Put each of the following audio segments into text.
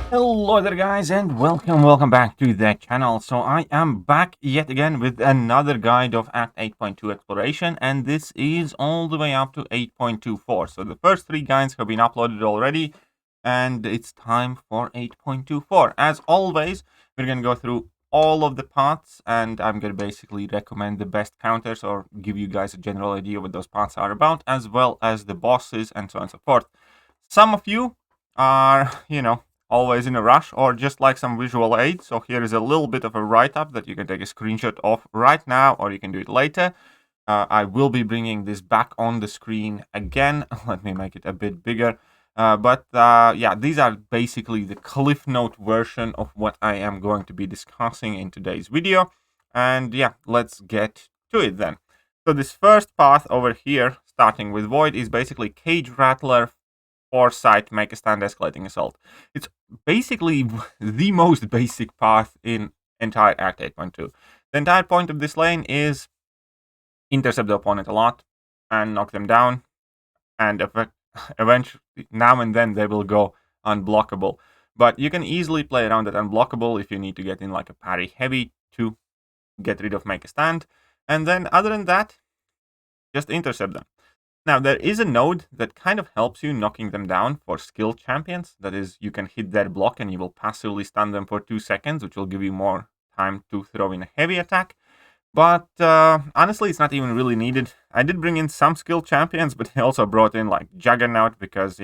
Hello there guys and welcome back to the channel. So I am back yet again with another guide of Act 8.2 exploration, and this is all the way up to 8.24. So the first three guides have been uploaded already and it's time for 8.24. As always, we're going to go through all of the paths and I'm going to basically recommend the best counters or give you guys a general idea what those paths are about, as well as the bosses and so on and so forth. Some of you are, always in a rush or just like some visual aid. So here is a little bit of a write-up that you can take a screenshot of right now, or you can do it later. I will be bringing this back on the screen again. Let me make it a bit bigger. Yeah, these are basically the Cliff Note version of what I am going to be discussing in today's video. And yeah, let's get to it then. So this first path over here, starting with Void, is basically Cage Rattler, Foresight, Make a Stand, Escalating Assault. It's basically the most basic path in entire Act 8.2. The entire point of this lane is intercept the opponent a lot and knock them down, and eventually, now and then, they will go unblockable. But you can easily play around that unblockable if you need to get in like a parry heavy to get rid of Make a Stand. And then other than that, just intercept them. Now, there is a node that kind of helps you knocking them down for skill champions. That is, you can hit their block and you will passively stun them for 2 seconds, which will give you more time to throw in a heavy attack. But honestly, it's not even really needed. I did bring in some skill champions, but I also brought in like Juggernaut because,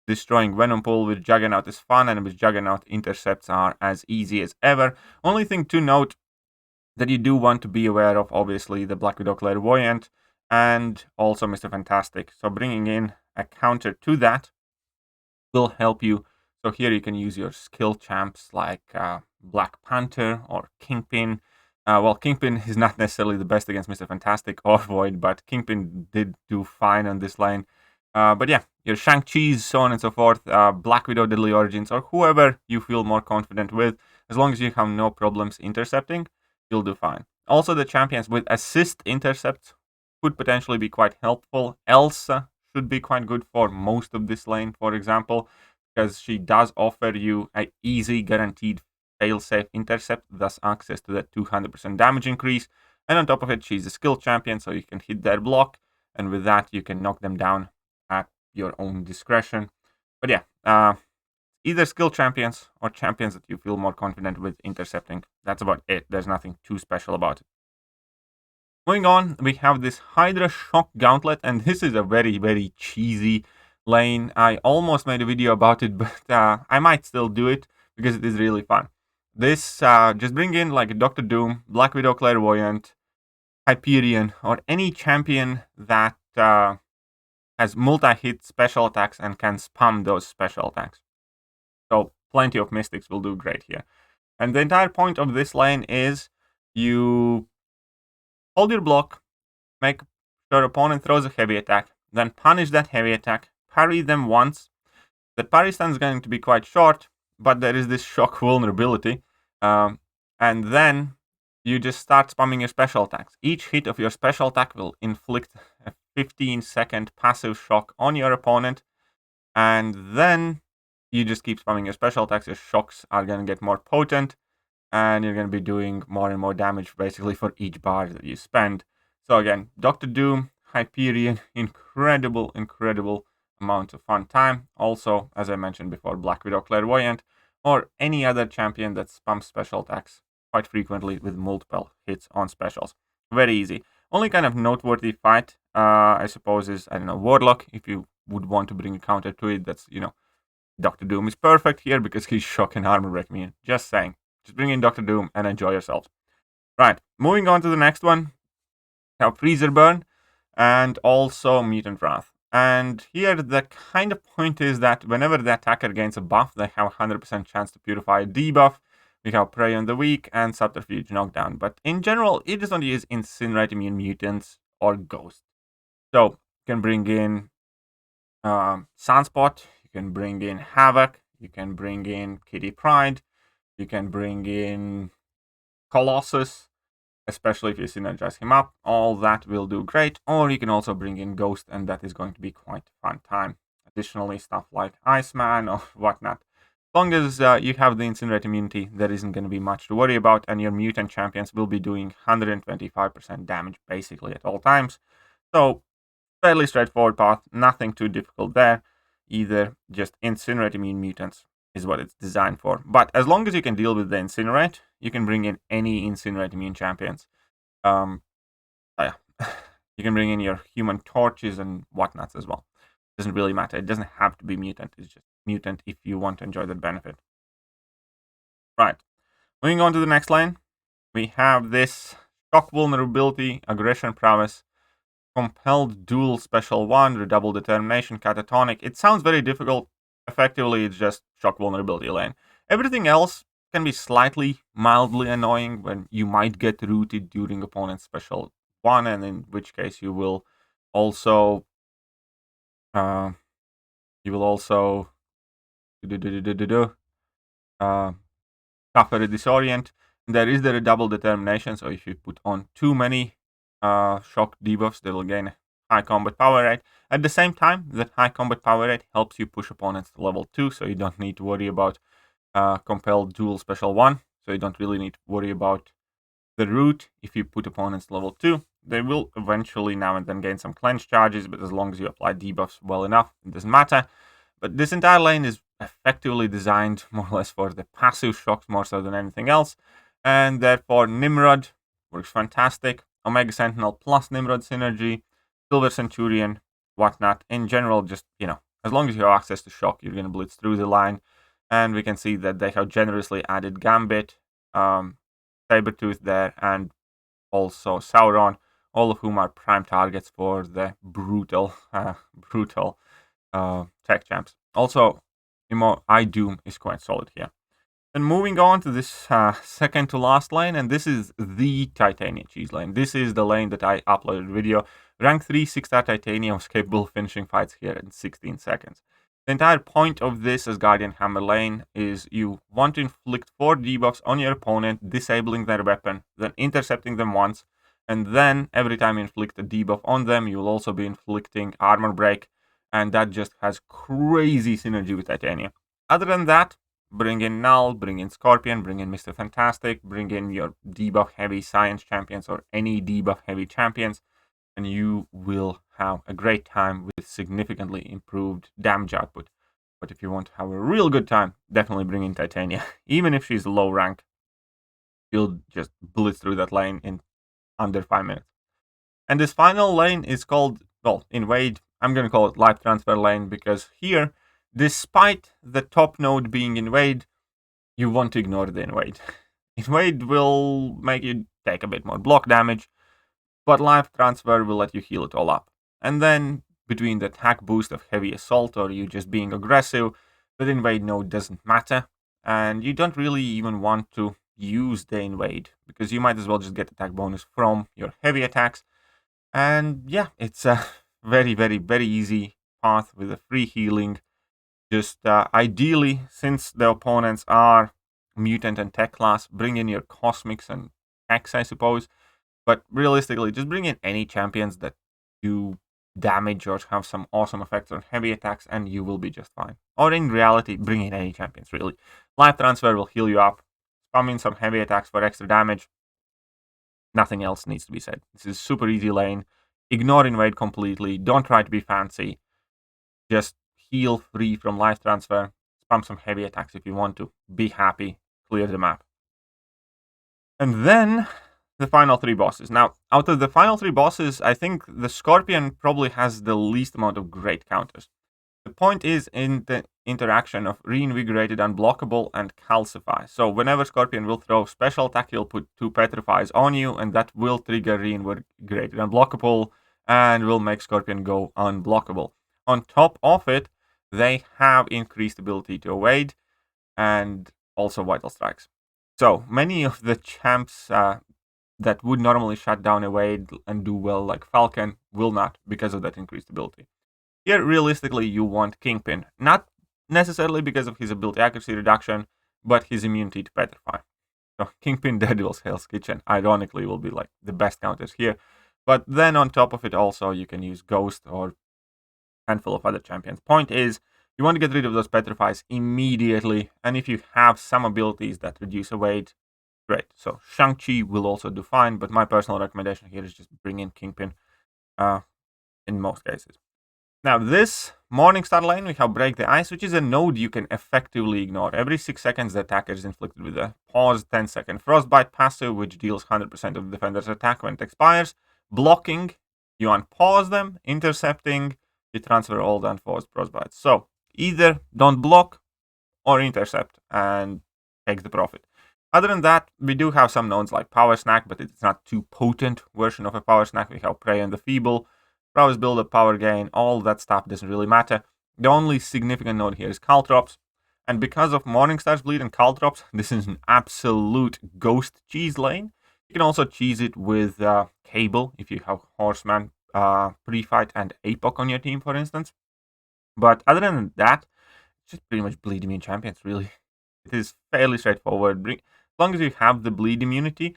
destroying Venom Pool with Juggernaut is fun, and with Juggernaut, intercepts are as easy as ever. Only thing to note that you do want to be aware of, obviously, the Black Widow Clairvoyant and also Mr. Fantastic. So bringing in a counter to that will help you. So here you can use your skill champs like Black Panther or Kingpin. Well, Kingpin is not necessarily the best against Mr. Fantastic or Void, but Kingpin did do fine on this lane. But yeah, your Shang-Chi's, so on and so forth, Black Widow, Deadly Origins, or whoever you feel more confident with, as long as you have no problems intercepting, you'll do fine. Also, the champions with assist intercepts could potentially be quite helpful. Elsa should be quite good for most of this lane, for example, because she does offer you an easy, guaranteed fail-safe intercept, thus access to that 200% damage increase. And on top of it, she's a skill champion, so you can hit their block, and with that, you can knock them down at your own discretion. But yeah, either skill champions or champions that you feel more confident with intercepting. That's about it. There's nothing too special about it. Moving on, we have this Hydra Shock Gauntlet, and this is a very, very cheesy lane. I almost made a video about it, but I might still do it because it is really fun. This, just bring in like Dr. Doom, Black Widow Clairvoyant, Hyperion, or any champion that has multi-hit special attacks and can spam those special attacks. So plenty of Mystics will do great here. And the entire point of this lane is you hold your block, make sure opponent throws a heavy attack, then punish that heavy attack, parry them once. The parry stun is going to be quite short, but there is this shock vulnerability. And then you just start spamming your special attacks. Each hit of your special attack will inflict a 15-second passive shock on your opponent. And then you just keep spamming your special attacks. Your shocks are going to get more potent, and you're going to be doing more and more damage basically for each bar that you spend. So again, Dr. Doom, Hyperion, incredible amount of fun time. Also, as I mentioned before, Black Widow Clairvoyant, or any other champion that spams special attacks quite frequently with multiple hits on specials. Very easy. Only kind of noteworthy fight, I suppose, is, I don't know, Warlock. If you would want to bring a counter to it, that's, Dr. Doom is perfect here because he's shock and armor wreck me. Just saying. Just bring in Dr. Doom and enjoy yourselves. Right, moving on to the next one. We have Freezer Burn and also Mutant Wrath. And here the kind of point is that whenever the attacker gains a buff, they have a 100% chance to purify a debuff. We have Prey on the Weak and Subterfuge Knockdown. But in general, it is only use Incinerate Immune Mutants or Ghost. So you can bring in Sunspot, you can bring in Havoc, you can bring in Kitty Pryde, you can bring in Colossus, especially if you synergize him up. All that will do great. Or you can also bring in Ghost, and that is going to be quite a fun time. Additionally, stuff like Iceman or whatnot. long as you have the incinerate immunity, there isn't going to be much to worry about, and your mutant champions will be doing 125% damage basically at all times. So, fairly straightforward path, nothing too difficult there. Either just incinerate immune mutants is what it's designed for. But as long as you can deal with the incinerate, you can bring in any incinerate immune champions. Yeah. You can bring in your human torches and whatnots as well. Doesn't really matter. It doesn't have to be mutant. It's just mutant if you want to enjoy that benefit. Right. Moving on to the next lane, we have this shock vulnerability, aggression prowess, compelled duel special 1, redouble determination, catatonic. It sounds very difficult. Effectively, it's just shock vulnerability lane. Everything else can be slightly mildly annoying when you might get rooted during opponent's special 1, and in which case you will also suffer a disorient. There is the redouble determination, so if you put on too many shock debuffs, they will gain high combat power rate. At the same time, that high combat power rate helps you push opponents to level 2, so you don't need to worry about compelled duel special 1, so you don't really need to worry about the root. If you put opponents to level 2, they will eventually now and then gain some clench charges, but as long as you apply debuffs well enough, it doesn't matter. But this entire lane is effectively designed more or less for the passive shocks more so than anything else, and therefore Nimrod works fantastic. Omega Sentinel plus Nimrod synergy, Silver Centurion, whatnot. In general, just, as long as you have access to shock, you're going to blitz through the line. And we can see that they have generously added Gambit, Sabretooth there, and also Sauron, all of whom are prime targets for the brutal tech champs. Also, iDoom is quite solid here. And moving on to this second to last lane, and this is the Titania cheese lane. This is the lane that I uploaded video. Rank 3 6-star Titania was capable of finishing fights here in 16 seconds. The entire point of this as Guardian Hammer lane is you want to inflict 4 debuffs on your opponent, disabling their weapon, then intercepting them once, and then every time you inflict a debuff on them, you will also be inflicting armor break, and that just has crazy synergy with Titania. Other than that, bring in Null, bring in Scorpion, bring in Mr. Fantastic, bring in your debuff-heavy science champions or any debuff-heavy champions, and you will have a great time with significantly improved damage output. But if you want to have a real good time, definitely bring in Titania. Even if she's low rank, you'll just blitz through that lane in under 5 minutes. And this final lane is called, Invade. I'm going to call it Life Transfer lane, because here, despite the top node being Invade, you want to ignore the Invade. Invade will make you take a bit more block damage, but Life Transfer will let you heal it all up. And then, between the attack boost of Heavy Assault or you just being aggressive, the Invade node doesn't matter, and you don't really even want to use the Invade, because you might as well just get attack bonus from your heavy attacks. And yeah, it's a very, very, very easy path with a free healing. Just ideally, since the opponents are mutant and tech class, bring in your cosmics and X, I suppose. But realistically, just bring in any champions that do damage or have some awesome effects on heavy attacks, and you will be just fine. Or in reality, bring in any champions, really. Life Transfer will heal you up. Spam in some heavy attacks for extra damage. Nothing else needs to be said. This is super easy lane. Ignore Invade completely. Don't try to be fancy. Just heal free from Life Transfer. Spam some heavy attacks if you want to. Be happy. Clear the map. And then the final 3 bosses. Now, out of the final 3 bosses, I think the Scorpion probably has the least amount of great counters. The point is in the interaction of Reinvigorated, Unblockable, and Calcify. So whenever Scorpion will throw special attack, he'll put 2 Petrifies on you, and that will trigger Reinvigorated, Unblockable, and will make Scorpion go unblockable. On top of it, they have increased ability to evade, and also Vital Strikes. So many of the champs that would normally shut down evade and do well, like Falcon, will not because of that increased ability. Here, realistically, you want Kingpin, not necessarily because of his ability accuracy reduction, but his immunity to Petrify. So Kingpin, Daredevil's Hell's Kitchen, ironically, will be like the best counters here. But then on top of it also, you can use Ghost or a handful of other champions. Point is, You want to get rid of those petrifies immediately, and if you have some abilities that reduce evade, great. So Shang-Chi will also do fine, but my personal recommendation here is just bring in Kingpin in most cases. Now this Morningstar lane, we have Break the Ice, which is a node you can effectively ignore. Every 6 seconds the attacker is inflicted with a pause 10-second Frostbite passive, which deals 100% of the defender's attack when it expires. Blocking, you unpause them. Intercepting, you transfer all the unpaused Frostbites. So either don't block or intercept and take the profit. Other than that, we do have some nodes like Power Snack, but it's not too potent version of a Power Snack. We have Prey and the Feeble, Prowess Buildup, Power Gain, all that stuff doesn't really matter. The only significant node here is Caltrops, and because of Morningstar's Bleed and Caltrops, this is an absolute ghost cheese lane. You can also cheese it with Cable if you have Horseman, Pre-Fight, and APOC on your team, for instance. But other than that, it's just pretty much Bleed Immune champions, really. It is fairly straightforward. As long as you have the Bleed immunity,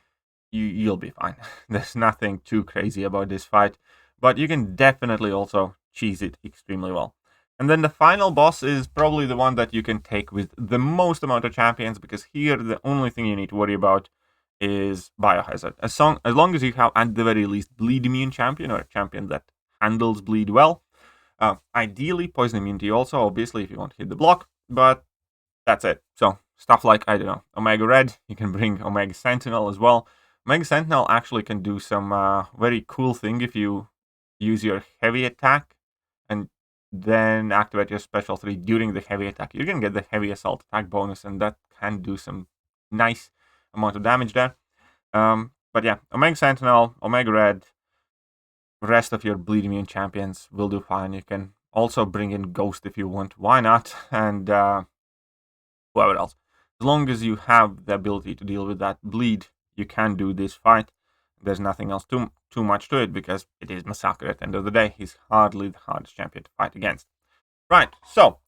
you'll be fine. There's nothing too crazy about this fight, but you can definitely also cheese it extremely well. And then the final boss is probably the one that you can take with the most amount of champions, because here the only thing you need to worry about is Biohazard. As long as you have at the very least Bleed Immune champion, or a champion that handles bleed well. Ideally Poison Immunity also, obviously, if you want to hit the block, but that's it. So stuff like, I don't know, Omega Red, you can bring Omega Sentinel as well. Omega Sentinel actually can do some very cool thing if you use your heavy attack and then activate your special 3 during the heavy attack. You're going to get the heavy assault attack bonus, and that can do some nice amount of damage there. But yeah, Omega Sentinel, Omega Red, rest of your Bleed Immune champions will do fine. You can also bring in Ghost if you want. Why not? And whoever else. As long as you have the ability to deal with that bleed, you can do this fight. There's nothing else too much to it, because it is Massacre at the end of the day. He's hardly the hardest champion to fight against. Right, so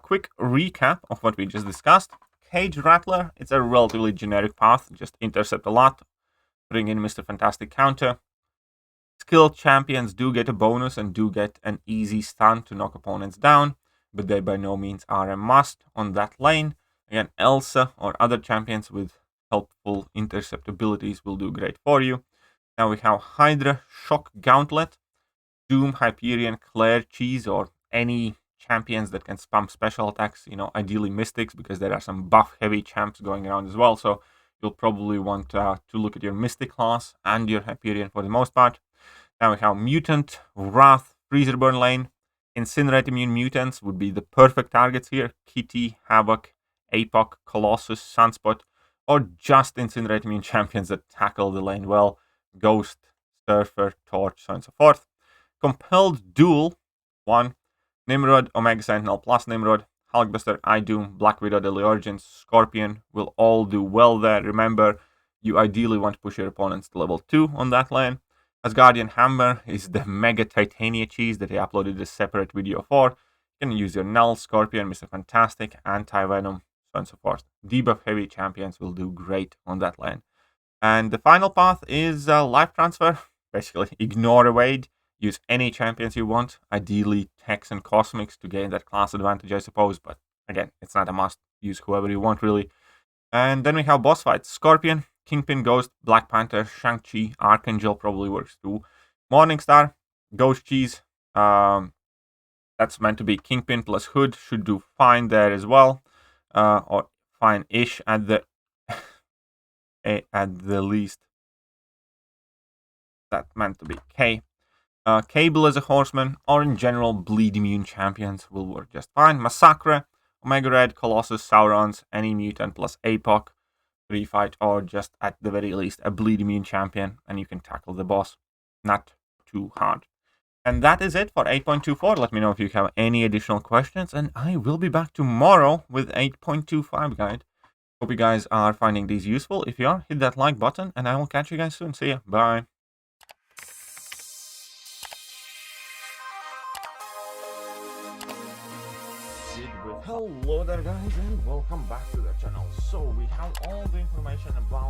quick recap of what we just discussed. Cage Rattler, it's a relatively generic path. Just intercept a lot, bring in Mr. Fantastic counter. Skilled champions do get a bonus and do get an easy stun to knock opponents down, but they by no means are a must on that lane. Again, Elsa or other champions with helpful intercept abilities will do great for you. Now we have Hydra, Shock Gauntlet, Doom, Hyperion, Claire, Cheese, or any champions that can spam special attacks, ideally Mystics, because there are some buff-heavy champs going around as well, so you'll probably want to look at your Mystic class and your Hyperion for the most part. Now we have Mutant, Wrath, Freezer Burn lane. Incinerate immune mutants would be the perfect targets here. Kitty, Havoc, APOC, Colossus, Sunspot, or just Incinerate immune champions that tackle the lane well. Ghost, Surfer, Torch, so on and so forth. Compelled Duel, 1. Nimrod, Omega Sentinel plus Nimrod, Hulkbuster, Idoom, Black Widow, the Leorgin, Scorpion will all do well there. Remember, you ideally want to push your opponents to level 2 on that lane. Asgardian Hammer is the Mega Titania cheese that I uploaded a separate video for. You can use your Null, Scorpion, Mr. Fantastic, Anti-Venom, so on and so forth. Debuff heavy champions will do great on that lane. And the final path is Life Transfer. Basically, ignore evade. Use any champions you want. Ideally, Hex and Cosmics to gain that class advantage, I suppose. But again, it's not a must. Use whoever you want, really. And then we have boss fights. Scorpion, Kingpin, Ghost, Black Panther, Shang-Chi, Archangel probably works too. Morningstar, Ghost Cheese. That's meant to be Kingpin plus Hood. Should do fine there as well. Or fine-ish at the at the least. That's meant to be K. Cable as a horseman, or in general, bleed immune champions will work just fine. Massacre, Omega Red, Colossus, Saurons, any mutant plus APOC, free fight, or just at the very least a bleed immune champion, and you can tackle the boss. Not too hard. And that is it for 8.24. Let me know if you have any additional questions, and I will be back tomorrow with 8.25 guide. Hope you guys are finding these useful. If you are, hit that like button, and I will catch you guys soon. See ya. Bye. Hello there guys, and welcome back to the channel. So we have all the information about